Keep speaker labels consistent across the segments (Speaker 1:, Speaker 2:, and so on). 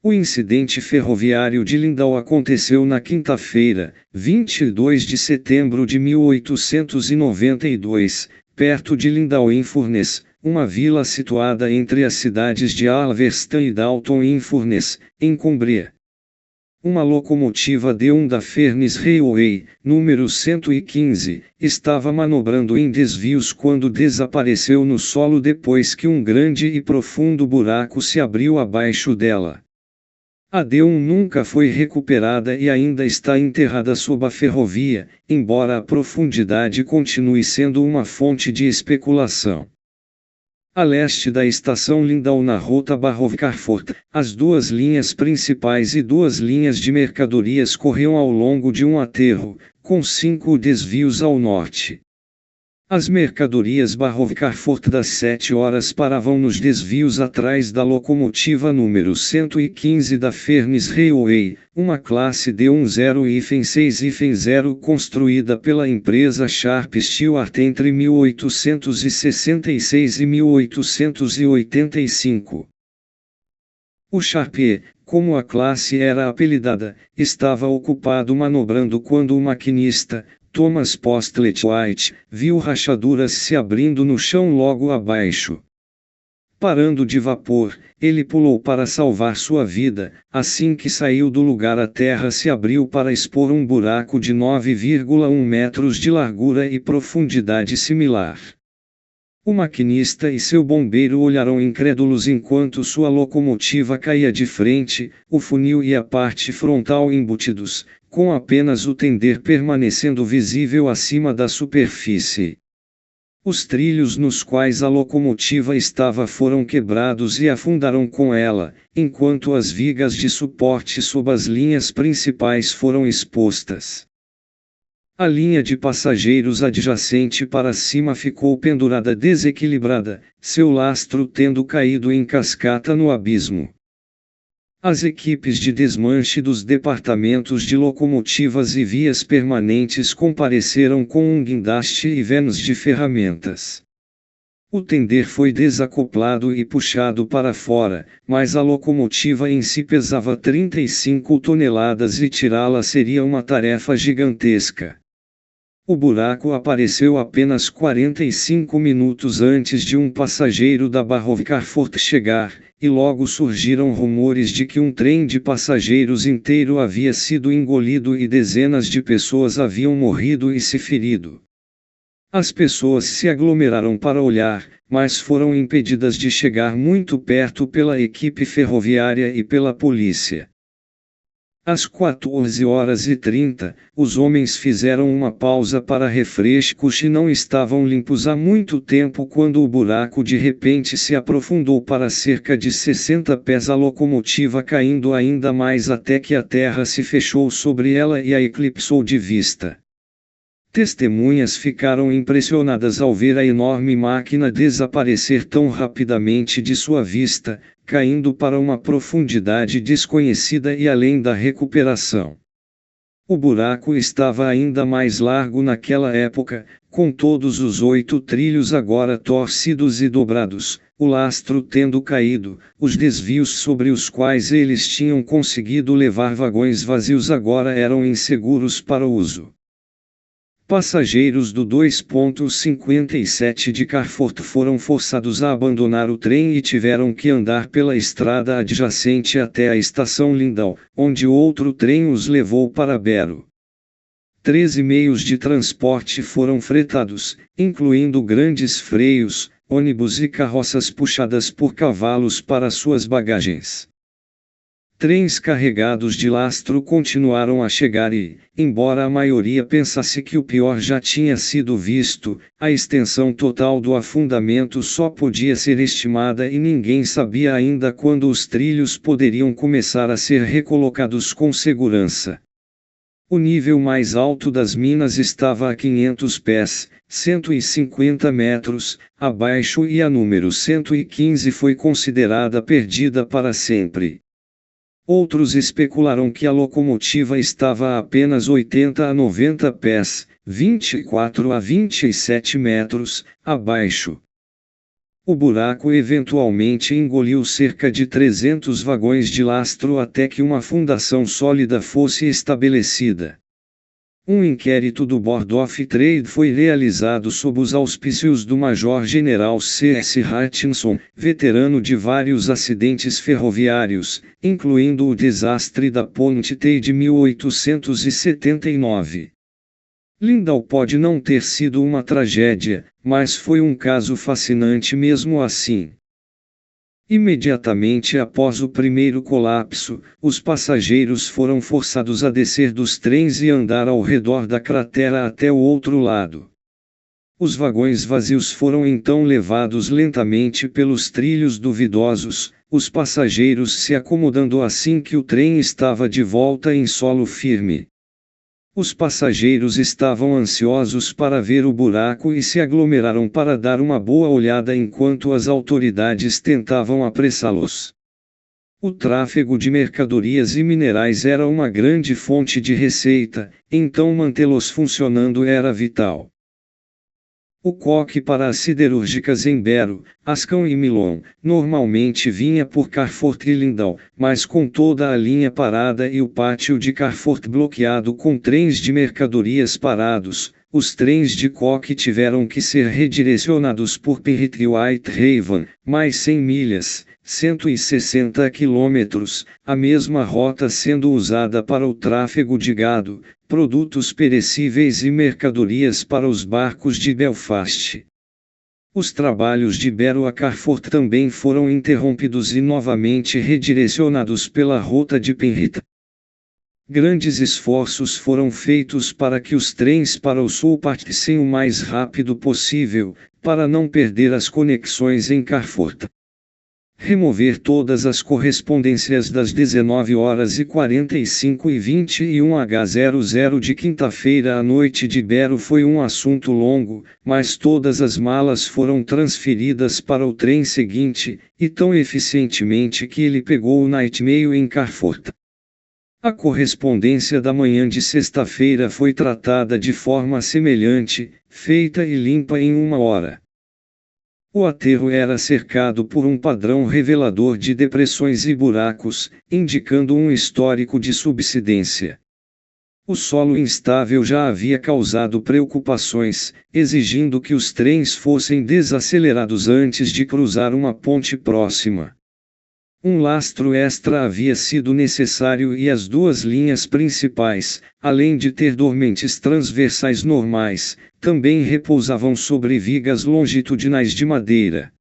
Speaker 1: O incidente ferroviário de Lindau aconteceu na quinta-feira, 22 de setembro de 1892, perto de Lindau-in-Furness, uma vila situada entre as cidades de Alverston e Dalton-in-Furness, em Cumbria. Uma locomotiva D1 da Furness Railway, número 115, estava manobrando em desvios quando desapareceu no solo depois que um grande e profundo buraco se abriu abaixo dela. A D1 nunca foi recuperada e ainda está enterrada sob a ferrovia, embora a profundidade continue sendo uma fonte de especulação. A leste da estação Lindau na rota Barrow-Carford, as duas linhas principais e duas linhas de mercadorias corriam ao longo de um aterro, com 5 desvios ao norte. As mercadorias Barrow-Carford das 7 horas paravam nos desvios atrás da locomotiva número 115 da Furness Railway, uma classe D10-6-0 construída pela empresa Sharp Stewart entre 1866 e 1885. O Sharp, como a classe era apelidada, estava ocupado manobrando quando o maquinista, Thomas Postlet White, viu rachaduras se abrindo no chão logo abaixo. Parando de vapor, ele pulou para salvar sua vida. Assim que saiu do lugar, a terra se abriu para expor um buraco de 9,1 metros de largura e profundidade similar. O maquinista e seu bombeiro olharam incrédulos enquanto sua locomotiva caía de frente, o funil e a parte frontal embutidos, com apenas o tender permanecendo visível acima da superfície. Os trilhos nos quais a locomotiva estava foram quebrados e afundaram com ela, enquanto as vigas de suporte sob as linhas principais foram expostas. A linha de passageiros adjacente para cima ficou pendurada desequilibrada, seu lastro tendo caído em cascata no abismo. As equipes de desmanche dos departamentos de locomotivas e vias permanentes compareceram com um guindaste e venos de ferramentas. O tender foi desacoplado e puxado para fora, mas a locomotiva em si pesava 35 toneladas e tirá-la seria uma tarefa gigantesca. O buraco apareceu apenas 45 minutos antes de um passageiro da Barrow-Carford chegar, e logo surgiram rumores de que um trem de passageiros inteiro havia sido engolido e dezenas de pessoas haviam morrido e se ferido. As pessoas se aglomeraram para olhar, mas foram impedidas de chegar muito perto pela equipe ferroviária e pela polícia. Às 14h30, os homens fizeram uma pausa para refrescos e não estavam limpos há muito tempo quando o buraco de repente se aprofundou para cerca de 60 pés, a locomotiva caindo ainda mais até que a terra se fechou sobre ela e a eclipsou de vista. Testemunhas ficaram impressionadas ao ver a enorme máquina desaparecer tão rapidamente de sua vista, caindo para uma profundidade desconhecida e além da recuperação. O buraco estava ainda mais largo naquela época, com todos os 8 trilhos agora torcidos e dobrados, o lastro tendo caído, os desvios sobre os quais eles tinham conseguido levar vagões vazios agora eram inseguros para o uso. Passageiros do 2.57 de Carford foram forçados a abandonar o trem e tiveram que andar pela estrada adjacente até a estação Lindau, onde outro trem os levou para Barrow. 13 meios de transporte foram fretados, incluindo grandes freios, ônibus e carroças puxadas por cavalos para suas bagagens. Trens carregados de lastro continuaram a chegar e, embora a maioria pensasse que o pior já tinha sido visto, a extensão total do afundamento só podia ser estimada e ninguém sabia ainda quando os trilhos poderiam começar a ser recolocados com segurança. O nível mais alto das minas estava a 500 pés, 150 metros, abaixo e a número 115 foi considerada perdida para sempre. Outros especularam que a locomotiva estava a apenas 80 a 90 pés, 24 a 27 metros, abaixo. O buraco eventualmente engoliu cerca de 300 vagões de lastro até que uma fundação sólida fosse estabelecida. Um inquérito do Board of Trade foi realizado sob os auspícios do Major-General C.S. Hutchinson, veterano de vários acidentes ferroviários, incluindo o desastre da Ponte T de 1879. Lindau pode não ter sido uma tragédia, mas foi um caso fascinante mesmo assim. Imediatamente após o primeiro colapso, os passageiros foram forçados a descer dos trens e andar ao redor da cratera até o outro lado. Os vagões vazios foram então levados lentamente pelos trilhos duvidosos, os passageiros se acomodando assim que o trem estava de volta em solo firme. Os passageiros estavam ansiosos para ver o buraco e se aglomeraram para dar uma boa olhada enquanto as autoridades tentavam apressá-los. O tráfego de mercadorias e minerais era uma grande fonte de receita, então mantê-los funcionando era vital. O coque para as siderúrgicas em Barrow, Ascão e Milon, normalmente vinha por Carforth e Lindau, mas com toda a linha parada e o pátio de Carforth bloqueado com trens de mercadorias parados, os trens de coque tiveram que ser redirecionados por Penrith e Whitehaven, mais 100 milhas, 160 quilômetros, a mesma rota sendo usada para o tráfego de gado, produtos perecíveis e mercadorias para os barcos de Belfast. Os trabalhos de Barrow a Carforth também foram interrompidos e novamente redirecionados pela rota de Penrith. Grandes esforços foram feitos para que os trens para o sul partissem o mais rápido possível, para não perder as conexões em Carforth. Remover todas as correspondências das 19h45 e 21h00 de quinta-feira à noite de Barrow foi um assunto longo, mas todas as malas foram transferidas para o trem seguinte, e tão eficientemente que ele pegou o Nightmail em Carforth. A correspondência da manhã de sexta-feira foi tratada de forma semelhante, feita e limpa em 1 hora. O aterro era cercado por um padrão revelador de depressões e buracos, indicando um histórico de subsidência. O solo instável já havia causado preocupações, exigindo que os trens fossem desacelerados antes de cruzar uma ponte próxima. Um lastro extra havia sido necessário e as duas linhas principais, além de ter dormentes transversais normais, também repousavam sobre vigas longitudinais de madeira.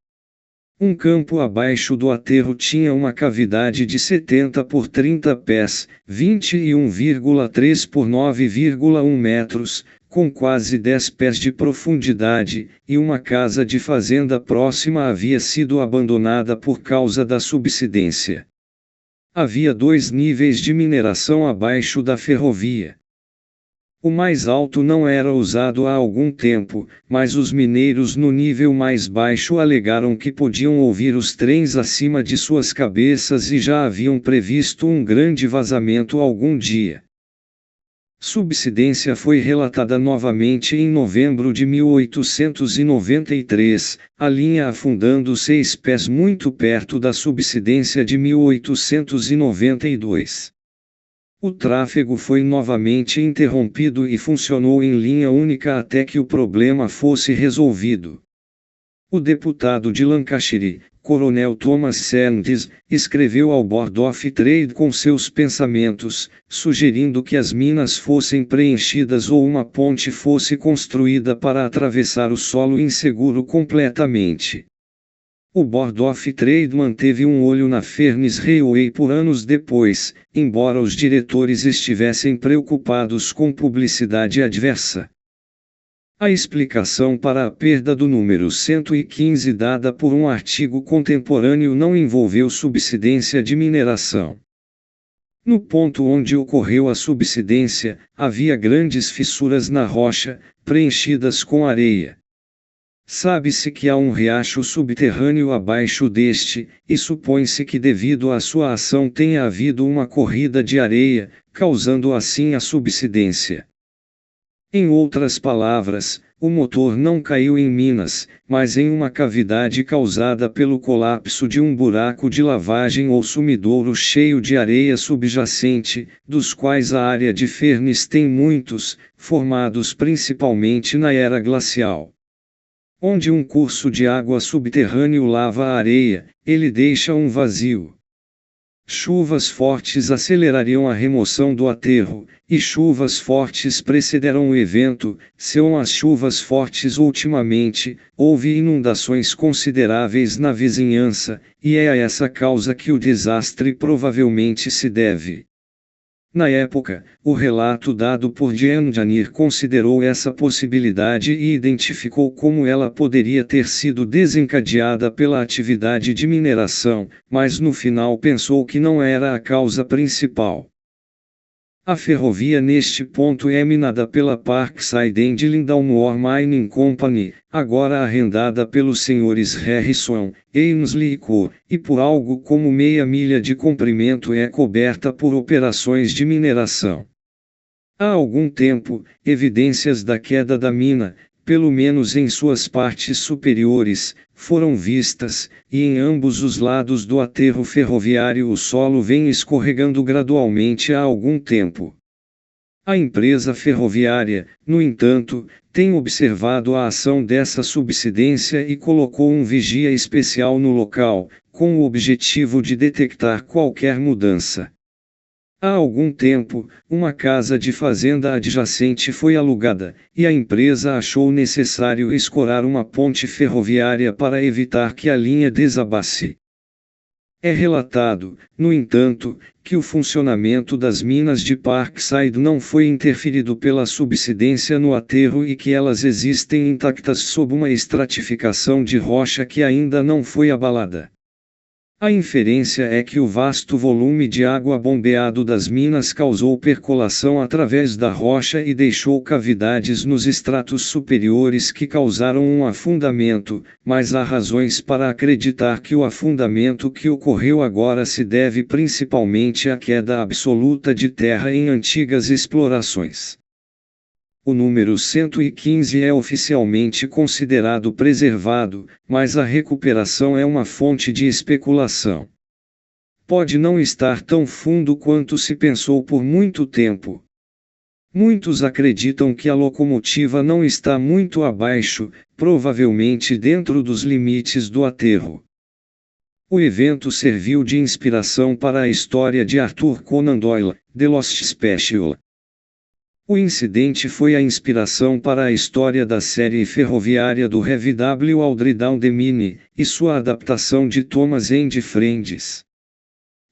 Speaker 1: Um campo abaixo do aterro tinha uma cavidade de 70 por 30 pés, 21,3 por 9,1 metros, com quase 10 pés de profundidade, e uma casa de fazenda próxima havia sido abandonada por causa da subsidência. Havia 2 níveis de mineração abaixo da ferrovia. O mais alto não era usado há algum tempo, mas os mineiros no nível mais baixo alegaram que podiam ouvir os trens acima de suas cabeças e já haviam previsto um grande vazamento algum dia. Subsidência foi relatada novamente em novembro de 1893, a linha afundando 6 pés muito perto da subsidência de 1892. O tráfego foi novamente interrompido e funcionou em linha única até que o problema fosse resolvido. O deputado de Lancashire, Coronel Thomas Sandys, escreveu ao Board of Trade com seus pensamentos, sugerindo que as minas fossem preenchidas ou uma ponte fosse construída para atravessar o solo inseguro completamente. O Board of Trade manteve um olho na Furness Railway por anos depois, embora os diretores estivessem preocupados com publicidade adversa. A explicação para a perda do número 115 dada por um artigo contemporâneo não envolveu subsidência de mineração. No ponto onde ocorreu a subsidência, havia grandes fissuras na rocha, preenchidas com areia. Sabe-se que há um riacho subterrâneo abaixo deste, e supõe-se que devido à sua ação tenha havido uma corrida de areia, causando assim a subsidência. Em outras palavras, o motor não caiu em Minas, mas em uma cavidade causada pelo colapso de um buraco de lavagem ou sumidouro cheio de areia subjacente, dos quais a área de Furnas tem muitos, formados principalmente na era glacial. Onde um curso de água subterrâneo lava a areia, ele deixa um vazio. Chuvas fortes acelerariam a remoção do aterro, e chuvas fortes precederam o evento. São as chuvas fortes ultimamente, houve inundações consideráveis na vizinhança, e é a essa causa que o desastre provavelmente se deve. Na época, o relato dado por Gianjanir considerou essa possibilidade e identificou como ela poderia ter sido desencadeada pela atividade de mineração, mas no final pensou que não era a causa principal. A ferrovia neste ponto é minada pela Parkside and Lindaumoor Mining Company, agora arrendada pelos senhores Harrison, Ainsley e Co., e por algo como meia milha de comprimento é coberta por operações de mineração. Há algum tempo, evidências da queda da mina, pelo menos em suas partes superiores, foram vistas, e em ambos os lados do aterro ferroviário o solo vem escorregando gradualmente há algum tempo. A empresa ferroviária, no entanto, tem observado a ação dessa subsidência e colocou um vigia especial no local, com o objetivo de detectar qualquer mudança. Há algum tempo, uma casa de fazenda adjacente foi alugada, e a empresa achou necessário escorar uma ponte ferroviária para evitar que a linha desabasse. É relatado, no entanto, que o funcionamento das minas de Parkside não foi interferido pela subsidência no aterro e que elas existem intactas sob uma estratificação de rocha que ainda não foi abalada. A inferência é que o vasto volume de água bombeado das minas causou percolação através da rocha e deixou cavidades nos estratos superiores que causaram um afundamento, mas há razões para acreditar que o afundamento que ocorreu agora se deve principalmente à queda absoluta de terra em antigas explorações. O número 115 é oficialmente considerado preservado, mas a recuperação é uma fonte de especulação. Pode não estar tão fundo quanto se pensou por muito tempo. Muitos acreditam que a locomotiva não está muito abaixo, provavelmente dentro dos limites do aterro. O evento serviu de inspiração para a história de Arthur Conan Doyle, The Lost Special. O incidente foi a inspiração para a história da série ferroviária do Heavy W. Audrey Down the Mine, e sua adaptação de Thomas and Friends.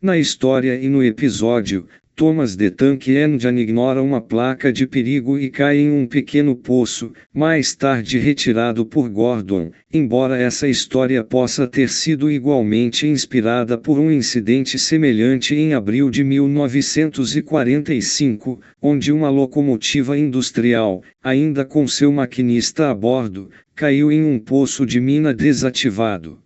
Speaker 1: Na história e no episódio, Thomas the Tank Engine ignora uma placa de perigo e cai em um pequeno poço, mais tarde retirado por Gordon, embora essa história possa ter sido igualmente inspirada por um incidente semelhante em abril de 1945, onde uma locomotiva industrial, ainda com seu maquinista a bordo, caiu em um poço de mina desativado.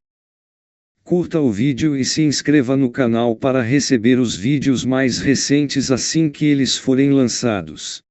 Speaker 1: Curta o vídeo e se inscreva no canal para receber os vídeos mais recentes assim que eles forem lançados.